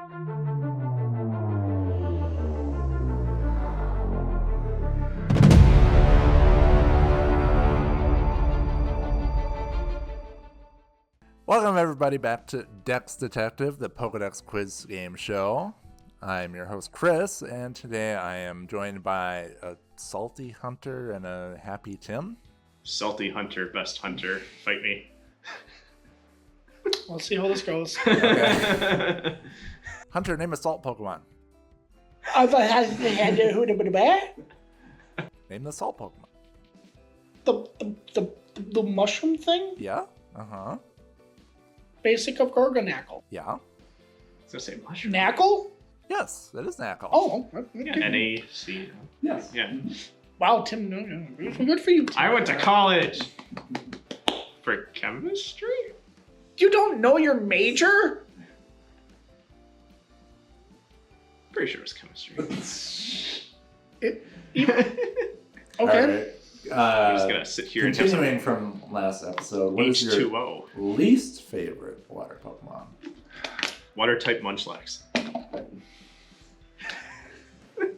Welcome everybody back to Dex Detective, the Pokedex quiz game show. I'm your host Chris, and today I am joined by a salty Hunter and a happy Tim. Salty Hunter, best hunter, fight me. Let's see how this goes. Okay. Hunter, name a salt Pokemon. Name the salt Pokemon. The mushroom thing? Yeah. Uh-huh. Basic of Gorgonackle. Yeah. I was gonna say mushroom. Knackle? Yes, that is Knackle. Oh, okay. Yeah, N-A-C. Yes. Yeah. Wow, Tim, good for you, Tim. I went to college for chemistry? You don't know your major? Pretty sure it was chemistry. Okay. I'm just gonna sit here and have some Continuing from last episode, what is your H2O. least favorite water Pokemon? Water type Munchlax.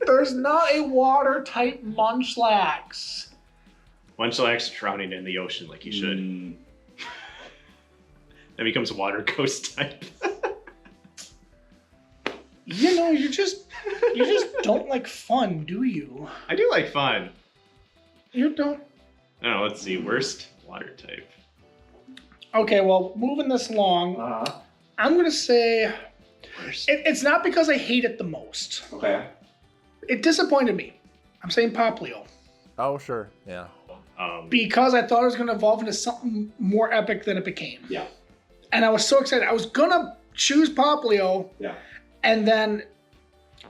There's not a water type Munchlax. Munchlax drowning in the ocean like he should. Then becomes water ghost type. You know, you just don't like fun, do you? I do like fun. You don't. I don't know, let's see. Worst water type. Okay, well, moving this along, I'm gonna say Worst. it's not because I hate it the most. Okay. It disappointed me. I'm saying Poplio. Oh, sure. Yeah. Because I thought it was going to evolve into something more epic than it became. Yeah. And I was so excited. I was going to choose Poplio. Yeah. And then,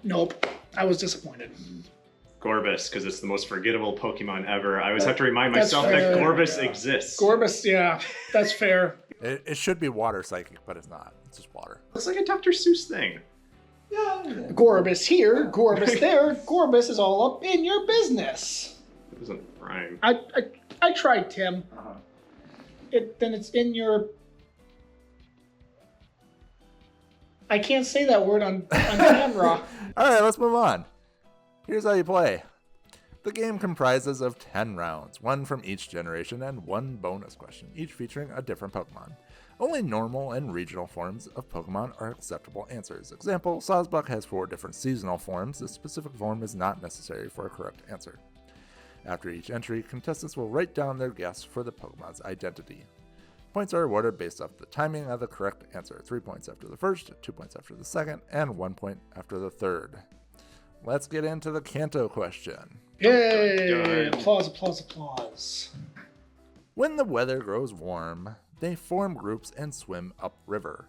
nope. I was disappointed. Gorbis, because it's the most forgettable Pokemon ever. I always have to remind That's myself fair. that Gorbis exists. Gorbis, yeah. That's fair. It should be water psychic, but it's not. It's just water. It's like a Dr. Seuss thing. Yeah. Gorbis here, Gorbis there. Gorbis is all up in your business. It doesn't rhyme. I tried, Tim. Then it's in your... I can't say that word on camera. All right, let's move on. Here's how you play. The game comprises of 10 rounds, one from each generation and one bonus question, each featuring a different Pokemon. Only normal and regional forms of Pokemon are acceptable answers. Example, Sawsbuck has 4 different seasonal forms. The specific form is not necessary for a correct answer. After each entry, contestants will write down their guess for the Pokemon's identity. Points are awarded based off the timing of the correct answer. 3 points after the first, 2 points after the second, and 1 point after the third. Let's get into the Kanto question. Yay! Dun, dun. Applause, applause, applause. When the weather grows warm, they form groups and swim upriver.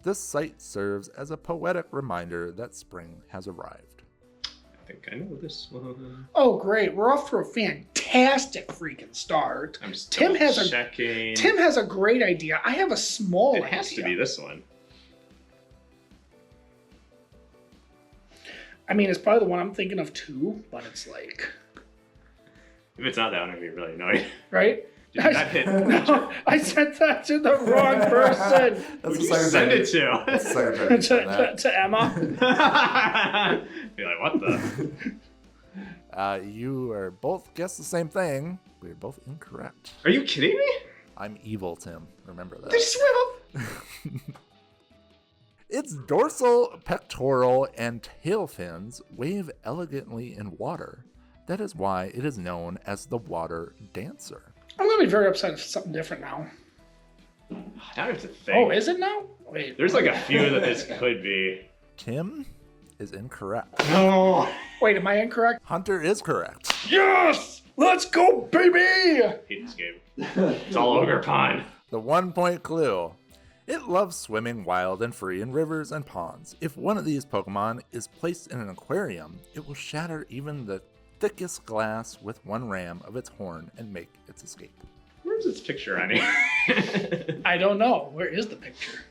This sight serves as a poetic reminder that spring has arrived. I think I know this one. Oh, great. We're off to a fantastic freaking start. I'm just Tim has a great idea. I have a small idea. It has to be this one. I mean, it's probably the one I'm thinking of too, but it's like... If it's not that one, I'd be really annoyed. Right? Did you not hit? No, I sent that to the wrong person. That's Who'd you send it That's to? the secretary. to Emma. Be like, what the? You are both guessed the same thing. We're both incorrect. Are you kidding me? I'm evil, Tim. Remember They that. swim up. Its dorsal, pectoral, and tail fins wave elegantly in water. That is why it is known as the water dancer. I'm going to be very upset if it's something different now. Now I have to think. Oh, is it now? Wait. There's like a few that this could be. Tim is incorrect. No. Wait, am I incorrect? Hunter is correct. Yes! Let's go, baby! I hate this game. It's all Ogre Pond. The 1 point clue. It loves swimming wild and free in rivers and ponds. If one of these Pokemon is placed in an aquarium, it will shatter even the thickest glass with one ram of its horn and make its escape. Where's its picture on here? I don't know. Where is the picture?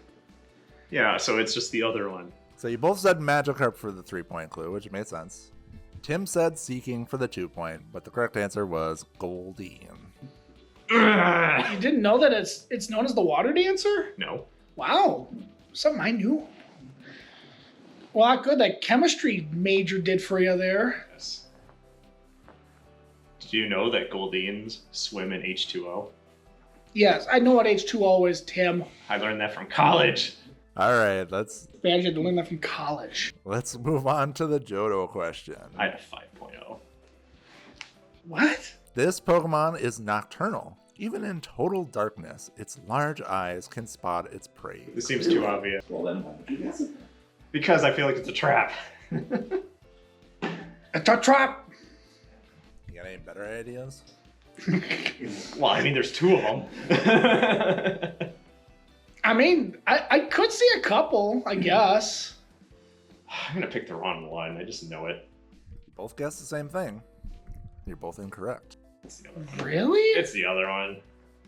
Yeah, so it's just the other one. So you both said Magikarp for the 3 point clue, which made sense. Tim said Seeking for the 2 point, but the correct answer was Goldeen. You didn't know that it's known as the water dancer? No. Wow. Something I knew. Well, not good. That chemistry major did for you there. Yes. Did you know that Goldians swim in H2O? Yes, I know what H2O is, Tim. I learned that from college. All right, let's Bad you had to learn that from college. move on to the Johto question. I had a 5.0. What? This Pokemon is nocturnal. Even in total darkness, its large eyes can spot its prey. This seems too obvious. Well, then why did you guess it? Because I feel like it's a trap. It's a trap. You got any better ideas? Well, I mean, there's two of them. I mean, I could see a couple, I guess. I'm going to pick the wrong one. I just know it. You both guessed the same thing. You're both incorrect. It's the other one. Really? It's the other one.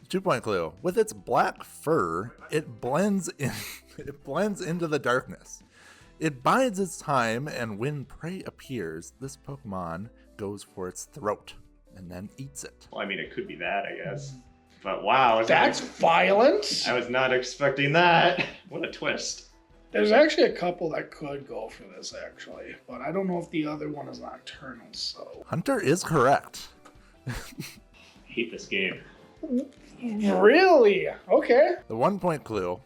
2-point clue. With its black fur, it blends in it blends into the darkness. It bides its time, and when prey appears, this Pokemon goes for its throat and then eats it. Well, I mean, it could be that, I guess. But wow. That's violent. I was not expecting that. What a twist. There's actually a couple that could go for this, actually. But I don't know if the other one is nocturnal, so. Hunter is correct. I hate this game. Really? Okay. The 1-point clue.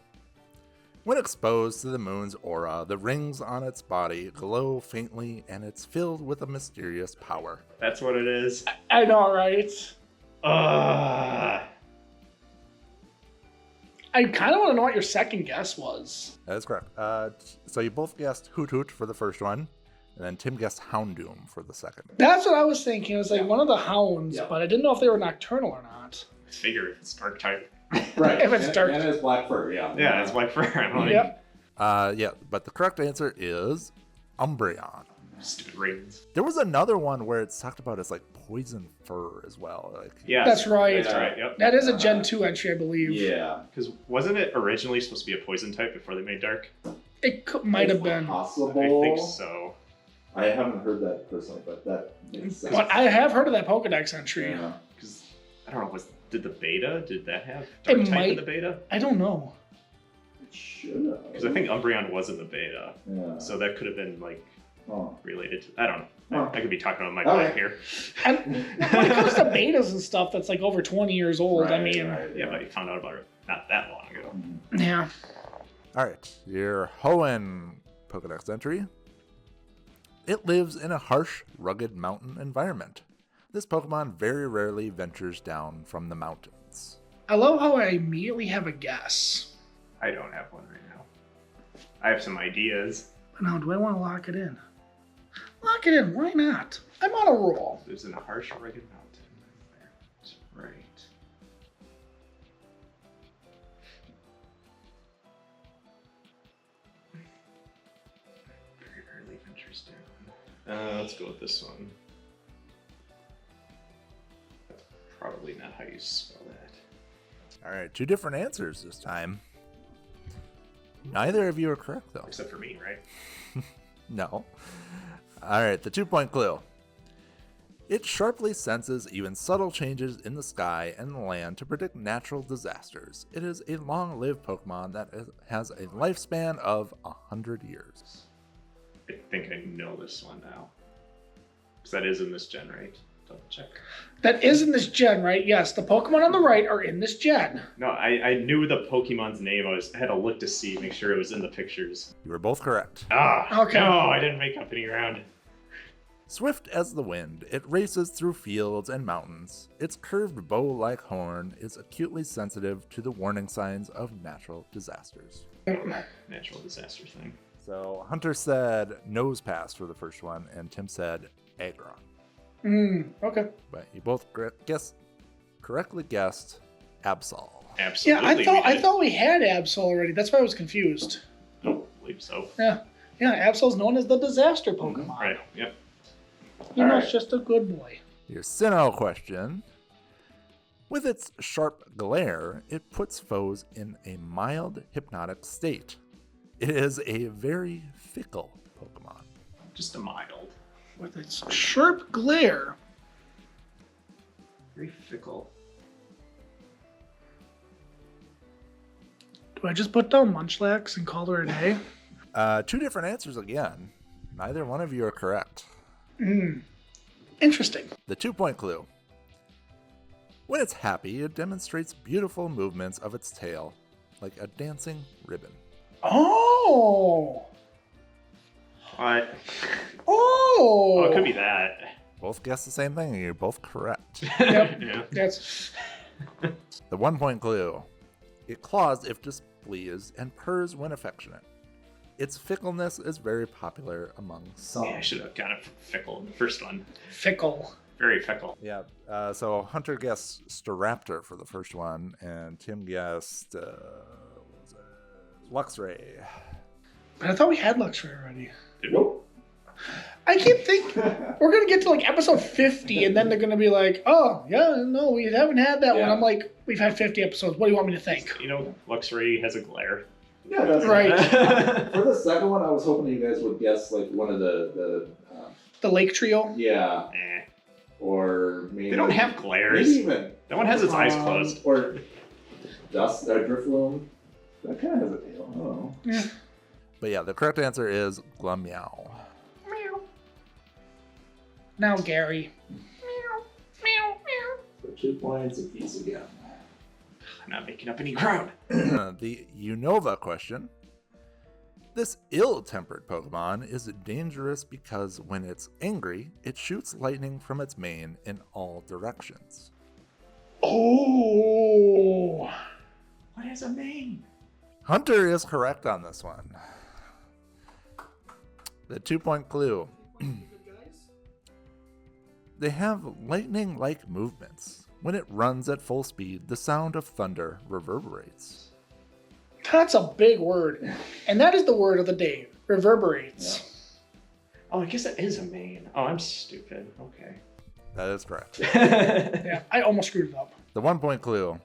When exposed to the moon's aura, the rings on its body glow faintly, and it's filled with a mysterious power. That's what it is. I know, right? Ugh. I kind of want to know what your second guess was. That is correct. So you both guessed Hoot Hoot for the first one, and then Tim guessed Houndoom for the second. That's what I was thinking. It was like one of the hounds, Yeah. but I didn't know if they were nocturnal or not. I figure if it's dark type. Right. If it's dark. And it's black fur, yeah. Yeah, it's like fur. I'm like, Yep. Yeah, but the correct answer is Umbreon. stupid rings. There was another one where it's talked about as like poison fur as well. Like, Yeah. That's right. That's right, yep. That is a Gen 2 entry, I believe. Yeah. Because wasn't it originally supposed to be a poison type before they made dark? It might have It's been. possible. I think so. I haven't heard that personally, but that makes sense. But I have heard of that Pokedex entry. Yeah. Because, I don't know, did the beta, did that have It dark type might. in the beta? I don't know. It should have. Because I think Umbreon was in the beta. Yeah. So that could have been, like, Oh. related to, I don't know. Oh. I could be talking on my Okay. butt here. And when it comes to betas and stuff that's like over 20 years old, I Right, mean, right, Yeah, but you found out about it not that long ago. yeah. all right, your Hoenn Pokedex entry. It lives in a harsh, rugged mountain environment. This Pokemon very rarely ventures down from the mountains. I love how I immediately have a guess. I don't have one right now. I have some ideas. But now, do I want to lock it in? Lock it in. Why not? I'm on a roll. Lives in a harsh, rugged mountain. Right. Very rarely ventures down. Let's go with this one. That's probably not how you spell that. All right, 2 different answers this time. Neither of you are correct, though. Except for me, right? No. All right, the 2-point clue. It sharply senses even subtle changes in the sky and land to predict natural disasters. It is a long-lived Pokemon that has a lifespan of 100 years. I think I know this one now. Because that is in this gen, right? Double check. That is in this gen, right? Yes, the Pokemon on the right are in this gen. No, I knew the Pokemon's name. I had to look to see, make sure it was in the pictures. You were both correct. Ah, Okay. no, I didn't make up any ground. Swift as the wind, it races through fields and mountains. Its curved bow-like horn is acutely sensitive to the warning signs of natural disasters. Natural disaster thing. So Hunter said Nose Pass for the first one, and Tim said Aggron. Okay. But you both correctly guessed Absol. Absolutely. Yeah, I thought we had Absol already. That's why I was confused. Don't believe so. Yeah. Yeah, Absol's known as the disaster Pokemon. Right, yep. You know, Alright. it's just a good boy. Your Sinnoh question. With its sharp glare, it puts foes in a mild hypnotic state. It is a very fickle Pokemon. Just a mild. With its sharp glare. Very fickle. Do I just put down Munchlax and call her a day? Two different answers again. Neither one of you are correct. Interesting. The 2-point clue. When it's happy, it demonstrates beautiful movements of its tail, like a dancing ribbon. Oh. What? Oh. Oh, it could be that. Both guessed the same thing, and you're both correct. Yep. Yeah. That's The 1-point clue. It claws if displeased and purrs when affectionate. Its fickleness is very popular among some. Yeah, I should have got it fickle in the first one. fickle. Very fickle. Yeah, so Hunter guessed Staraptor for the first one, and Tim guessed what was it? Luxray. But I thought we had Luxray already. Nope. I keep thinking we're gonna get to like episode 50, and then they're gonna be like, "Oh, yeah, no, we haven't had that one." Yeah. I'm like, "We've had 50 episodes. What do you want me to think?" You know, Luxray has a glare. Yeah, that's Right. For the second one, I was hoping you guys would guess like one of the The Lake Trio. yeah, Eh. or maybe They don't have maybe glares. even That one has its eyes closed. or Dust Drifloon. That kind of has a tail. I don't know. Yeah. But yeah, the correct answer is Glummeow. Meow. Now, Gary. So 2 points apiece again. I'm not making up any ground. The Unova question. This ill-tempered Pokemon is dangerous because when it's angry, it shoots lightning from its mane in all directions. Oh. What is a mane? Hunter is correct on this one. The 2-point clue. They have lightning-like movements. When it runs at full speed, the sound of thunder reverberates. That's a big word. And that is the word of the day. Reverberates. Oh, I guess that is a mane. Oh, I'm stupid. Okay. That is correct. Yeah, I almost screwed it up. The 1-point clue.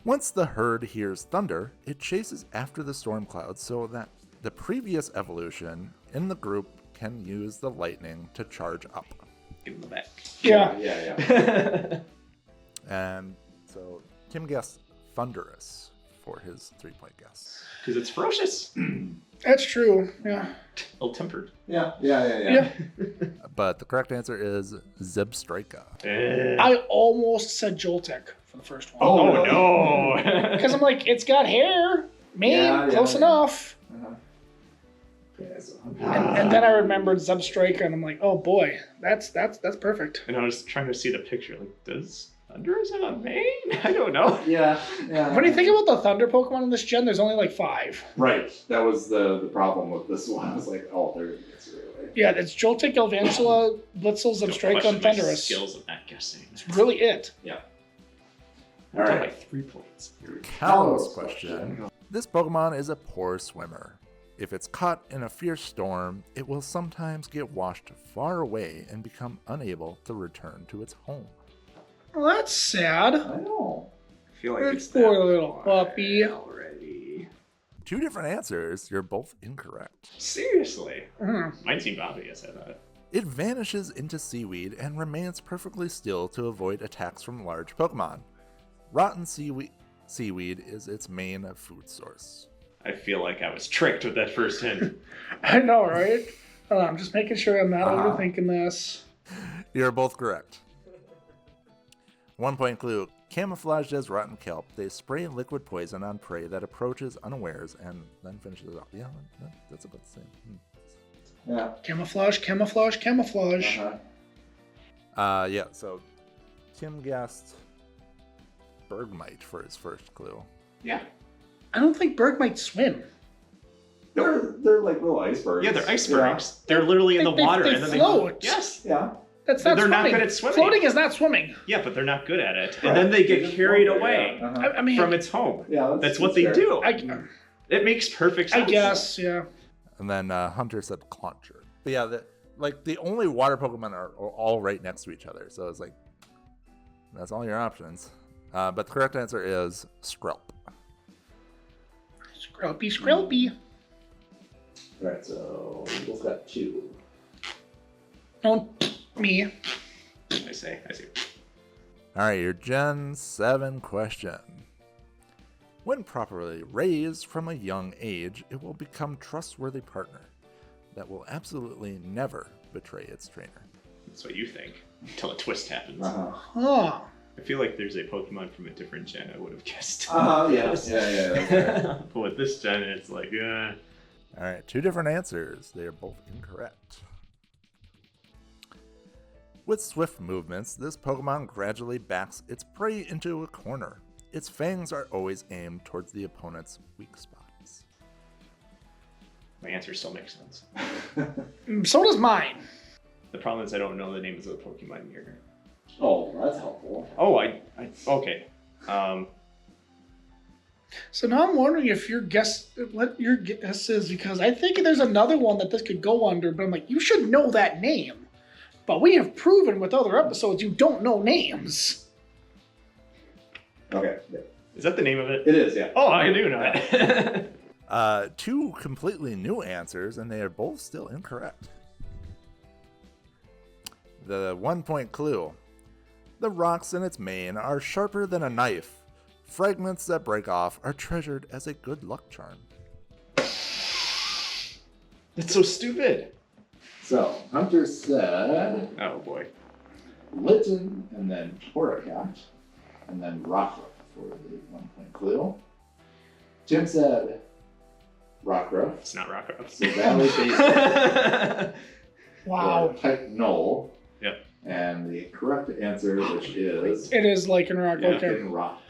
Once the herd hears thunder, it chases after the storm clouds so that the previous evolution in the group can use the lightning to charge up. Give him the back. Yeah. And so Tim guessed Thunderous for his 3-point guess. Because it's ferocious. That's true. Yeah. Ill-tempered. Yeah. But the correct answer is Zebstrika. I almost said Joltik for the first one. Oh, no. Because I'm like, it's got hair. Mane, close enough. Okay, so And then I remembered Zebstrika, and I'm like, oh boy, that's perfect. And I was trying to see the picture. Like, does Thunderous have a mane? I don't know. yeah. When you think about the Thunder Pokemon in this gen, there's only like 5. Right. That was the problem with this one. I was like, oh, there it is, really. Yeah, it's Joltik, Galvantula, Blitzel, Zebstrika, and My Thunderous. skills at that guessing. That's really it. Yeah. All All right. right. 3 points. Kalos question. This Pokemon is a poor swimmer. If it's caught in a fierce storm, it will sometimes get washed far away and become unable to return to its home. Well, that's sad. I know. I feel like It's it's poor that little puppy. already. 2 different answers. You're both incorrect. Seriously. Mhm. Mine seemed obvious, I thought. It vanishes into seaweed and remains perfectly still to avoid attacks from large Pokemon. Rotten seaweed is its main food source. I feel like I was tricked with that first hint. I know, right? I'm just making sure I'm not overthinking this. You're both correct. 1-point clue. Camouflaged as rotten kelp, they spray liquid poison on prey that approaches unawares and then finishes it off. Yeah, that's about the same. Yeah. Camouflage, camouflage, camouflage. Yeah, so Tim guessed Bergmite for his first clue. Yeah. I don't think Berg might swim. They're like little icebergs. Yeah, they're icebergs. They're literally in the water. They and then float. Yes. Yeah. That's not They're swimming. not good at swimming. Floating is not swimming. Yeah, but they're not good at it. Right. And then they They get just carried float, away yeah. I mean, from its home. Yeah, That's what they fair. do. I It makes perfect sense. guess, yeah. And then Hunter said Clauncher. But yeah, the only water Pokemon are all right next to each other. So it's like, that's all your options. But the correct answer is Skrelp. Screlpy, Screlpy. Alright, so we both got 2. Don't me. I see. All right, your Gen 7 question. When properly raised from a young age, it will become a trustworthy partner that will absolutely never betray its trainer. That's what you think, until a twist happens. Huh. I feel like there's a Pokemon from a different gen I would have guessed. Yeah. That's right. But with this gen, it's like, All right, 2 different answers. They are both incorrect. With swift movements, this Pokemon gradually backs its prey into a corner. Its fangs are always aimed towards the opponent's weak spots. my answer still makes sense. So does mine. The problem is I don't know the names of the Pokemon here. Oh, that's helpful. Oh, okay. So now I'm wondering if what your guess is, because I think there's another one that this could go under, but I'm like, you should know that name. But we have proven with other episodes you don't know names. Okay. Yeah. Is that the name of it? It is, yeah. Oh, I do know it. 2 completely new answers, and they are both still incorrect. The 1-point clue. The rocks in its mane are sharper than a knife. Fragments that break off are treasured as a good luck charm. That's so stupid. So, Hunter said Oh boy. Litten, and then Torracat, and then Rockruff for the 1-point clue. Tim said Rockruff. It's not Rockruff. So Valley Basic. Wow. Type Null. Yep. And the correct answer, which is It is Lycanroc. Okay. Lycan Rock.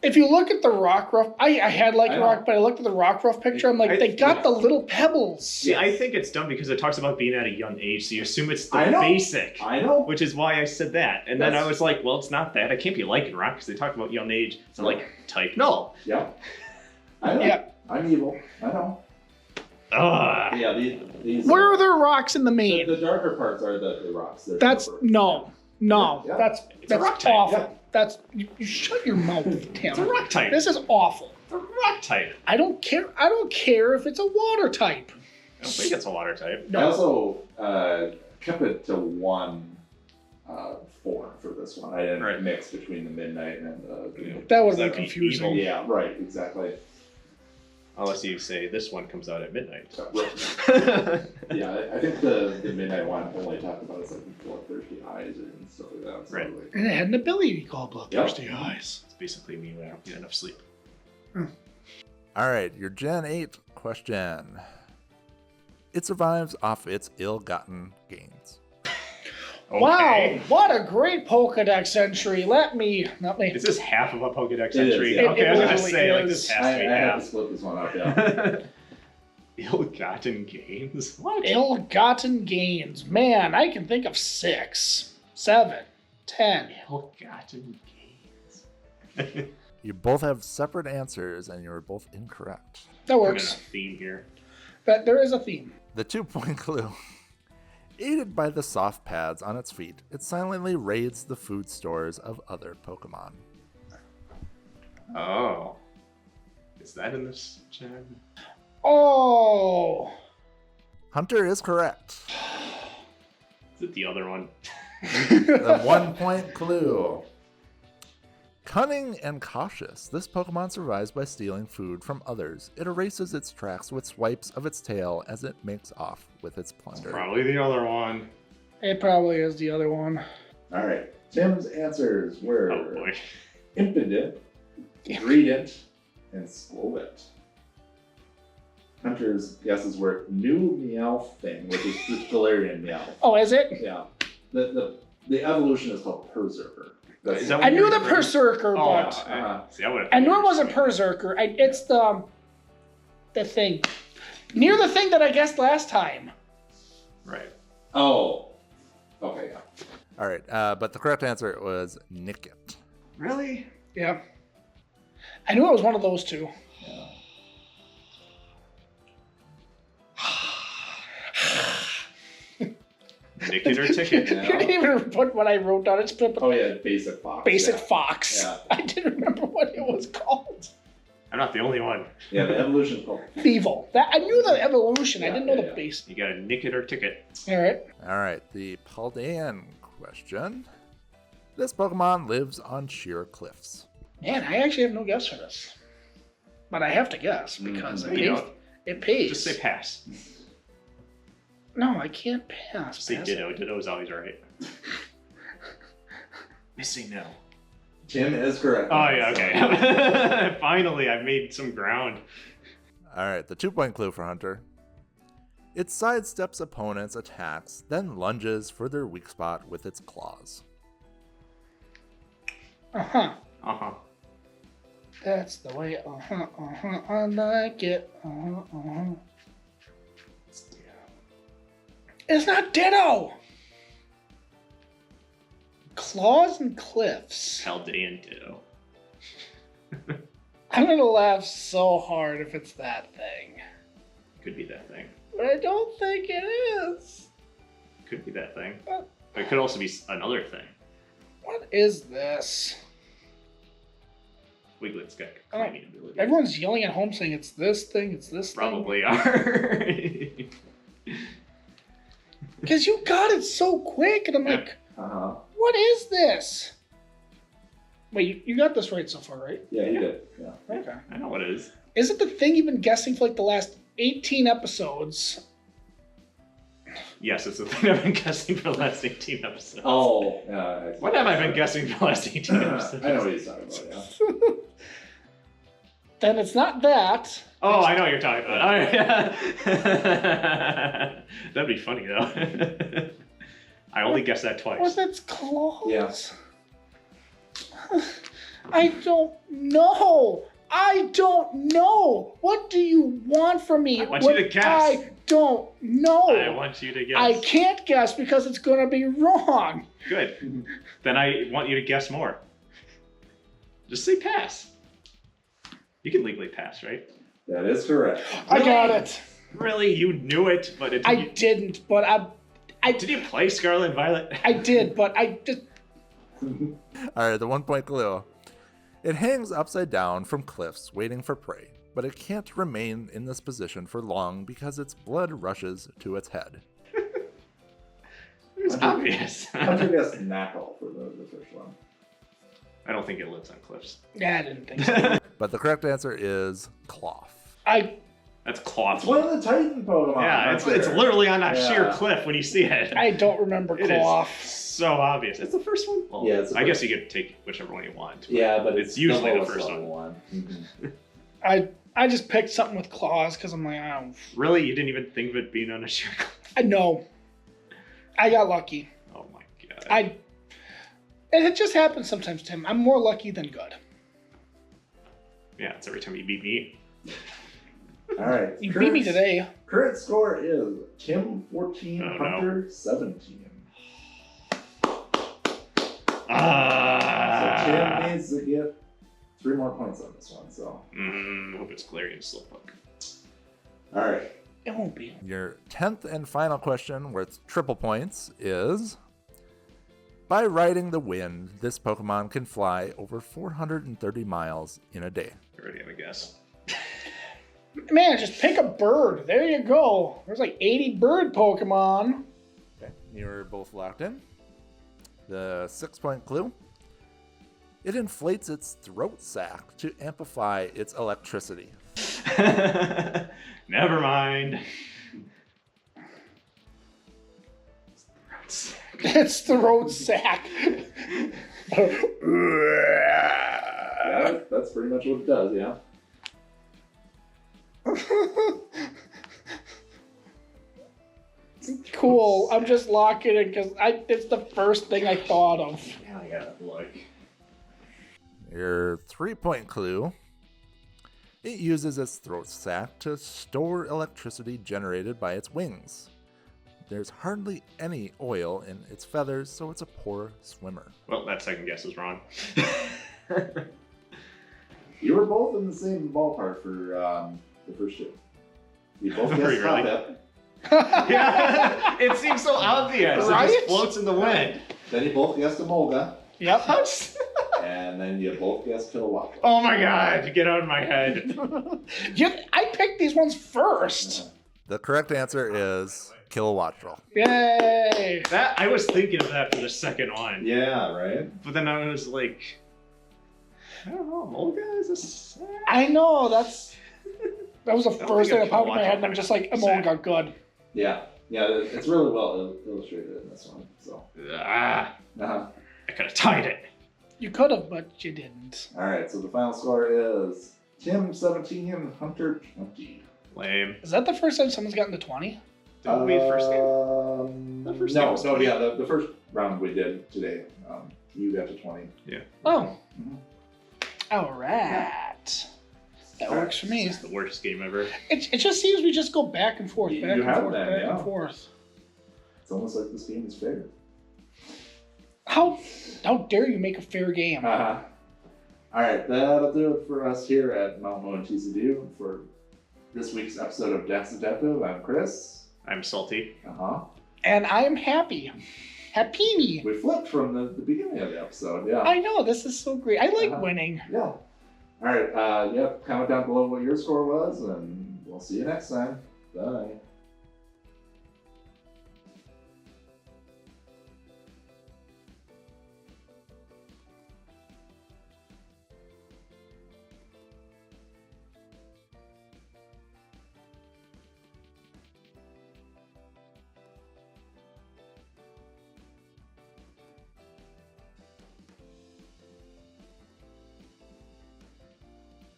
If you look at the Rockruff, I had I know. Lycanroc, but I looked at the Rockruff picture. I'm like, they got the little pebbles. See, I think it's dumb because it talks about being at a young age, so you assume it's the I know. basic. I know. Which is why I said that. And then I That's- was like, well, it's not that. It can't be Lycanroc because they talk about young age. So like, type null. Yep. I know. Yeah. I'm evil. I know. Ugh. Yeah, these Where are there rocks in the the, main? the darker parts are the rocks. They're That's sharper. no. Yeah. That's a rock type, awful. yeah. That's you shut your mouth, Tim. It's a rock type. This is awful. It's a rock type. I don't care. I don't care if it's a water type. I don't think it's a water type. I also kept it to 1 form for this one. I didn't Right. mix between the midnight and the. That would Does be that mean confusing. evil? Yeah, right, exactly. Unless you say this one comes out at midnight. Yeah, I think the midnight one only talked about it's like bloodthirsty eyes and stuff like that. So Right. like, And it had an ability to call bloodthirsty eyes. It's basically me when I don't get enough sleep. All right, your Gen 8 question. It survives off its ill-gotten gains. Okay. Wow, what a great Pokedex entry. Is this half of a Pokedex It is, entry? yeah. Okay, I was gonna literally say, like, is. this I has to be had to half. split this one up, yeah. Ill-gotten gains? What? Ill-gotten gains. Man, I can think of 6, 7, 10. Ill-gotten gains. You both have separate answers, and you're both incorrect. That I'm in a works. theme here. But there is a theme. The 2-point clue. Aided by the soft pads on its feet, it silently raids the food stores of other Pokemon. Oh. Is that in this gen? Oh. Hunter is correct. Is it the other one? The 1-point clue. Cunning and cautious, this Pokemon survives by stealing food from others. It erases its tracks with swipes of its tail as it makes off with its plunder. Probably the other one. It probably is the other one. All right. Tim's answers were Oh boy. Impident, Greedent, and Squovit. Hunter's guesses were New Meowthing, which is the Galarian Meowth. Oh, is it? Yeah. The evolution is called Berserker. That's Is that I what knew you're the referring- Berserker, Oh, but see, I would've I knew figured it wasn't so. Berserker. It's the thing. Near the thing that I guessed last time. Right. Oh. Okay, yeah. All right, but the correct answer was Nickit. Really? Yeah. I knew it was one of those two. Ticket or ticket? You didn't even put what I wrote down. It's put Oh yeah, Basic Fox. Basic yeah. Fox. Yeah. I didn't remember what it was called. I'm not the only one. Yeah, the evolution is called Thievul. That I knew the evolution. I Yeah, didn't know yeah, the yeah. base. You got a nick it or ticket. All right. All right, the Paldean question. This Pokemon lives on sheer cliffs. Man, I actually have no guess for this. But I have to guess because You it pays. Just say pass. No, I can't pass. Just say Pass ditto. it. Ditto is always right. Missing no. Tim is correct. Oh, yeah, okay. Finally, I've made some ground. All right, the 2-point clue for Hunter. It sidesteps opponents' attacks, then lunges for their weak spot with its claws. Uh-huh. Uh-huh. That's the way, I like it. It's not Ditto! Claws and Cliffs. Chaldean ditto. I'm gonna laugh so hard if it's that thing. Could be that thing. But I don't think it is. Could be that thing. But it could also be another thing. What is this? Wiglet's got Oh, climbing ability. Everyone's yelling at home saying it's this thing, it's this Probably are. thing. Because you got it so quick, and I'm like, what is this? Wait, you got this right so far, right? Yeah, he did. Yeah. Okay. I know what it is. Is it the thing you've been guessing for like the last 18 episodes? Yes, it's the thing I've been guessing for the last 18 episodes. Oh, yeah. What have I been guessing for the last 18 episodes? I know what he's talking about, yeah. Then it's not that. Oh, I know what you're talking about. Oh, yeah. That'd be funny, though. I only guessed that twice. Was its claws? Yes. I don't know. I don't know. What do you want from me? I want you to guess. I don't know. I want you to guess. I can't guess because it's going to be wrong. Good. Then I want you to guess more. Just say pass. You can legally pass, right? That is correct. I got it. Really? You knew it, but I didn't, but Did you play Scarlet and Violet? I did, but I just... All right, the 1-point clue. It hangs upside down from cliffs waiting for prey, but it can't remain in this position for long because its blood rushes to its head. It was obvious. Hunter guessed knackle for the first one. I don't think it lives on cliffs. Yeah, I didn't think so. But the correct answer is cloth. That's cloth. It's one of the Titan Pokemon. Yeah, right it's there. literally on that Yeah. sheer cliff when you see it. I don't remember It cloth. is so obvious. It's the first one? Well, Yeah, it's the I guess first. you could take whichever one you want. Yeah, but it's usually the lowest first level one. Mhm. I just picked something with claws because I'm like, I don't... Really? You didn't even think of it being on a sheer cliff? I know. I got lucky. Oh my god. It just happens sometimes, Tim. I'm more lucky than good. Yeah, it's every time you beat me. All right. You beat me today. Current score is Tim 14, Oh, no. Hunter 17. Ah. So Tim needs to get 3 more points on this one. So, Hope it's Galarian Slowpoke. all right. It won't be. Your 10th and final question, worth triple points, is... By riding the wind, this Pokemon can fly over 430 miles in a day. I already have a guess. Man, just pick a bird. There you go. There's like 80 bird Pokemon. Okay, you're both locked in. The 6-point clue. It inflates its throat sac to amplify its electricity. Never mind. It's the road sack. Yeah, that's pretty much what it does, yeah. Cool. I'm just locking it because it's the first thing I thought of. Yeah, I got it. Look. Your 3-point clue. It uses its throat sac to store electricity generated by its wings. There's hardly any oil in its feathers, so it's a poor swimmer. Well, that second guess is wrong. You were both in the same ballpark for the first two. You both guessed Really? Hoppip. Yeah, it seems so obvious. Right? It just floats in the wind. Then you both guessed Emolga. Yep. And then you both guessed Kilowatts. Oh my god, get out of my head. I picked these ones first. The correct answer is Kilowattrel. Yay. I was thinking of that for the second one. Yeah, right? But then I was like, I don't know. Emolga is a... I know, that was the don't first think thing that I popped in my watch head, and I'm just like, Emolga, good. Yeah, it's really well illustrated in this one. So. I could have tied it. You could have, but you didn't. All right, so the final score is Tim 17 and Hunter 20. Lame. Is that the first time someone's gotten to 20? Didn't we first game? The first game was 20. yeah, the first round we did today, you got to 20. Yeah. Oh. Mhm. All right. That works for me. It's the worst game ever. It just seems we just go back and forth, You back and have forth, been, back yeah. and forth. It's almost like this game is fair. How dare you make a fair game? All right, that'll do it for us here at mountmoontcg for this week's episode of Dex Detective. I'm Chris. I'm salty. And I'm happy. Happy. We flipped from the beginning of the episode, yeah. I know, this is so great. I like winning. Yeah. All right, comment down below what your score was, and we'll see you next time. Bye.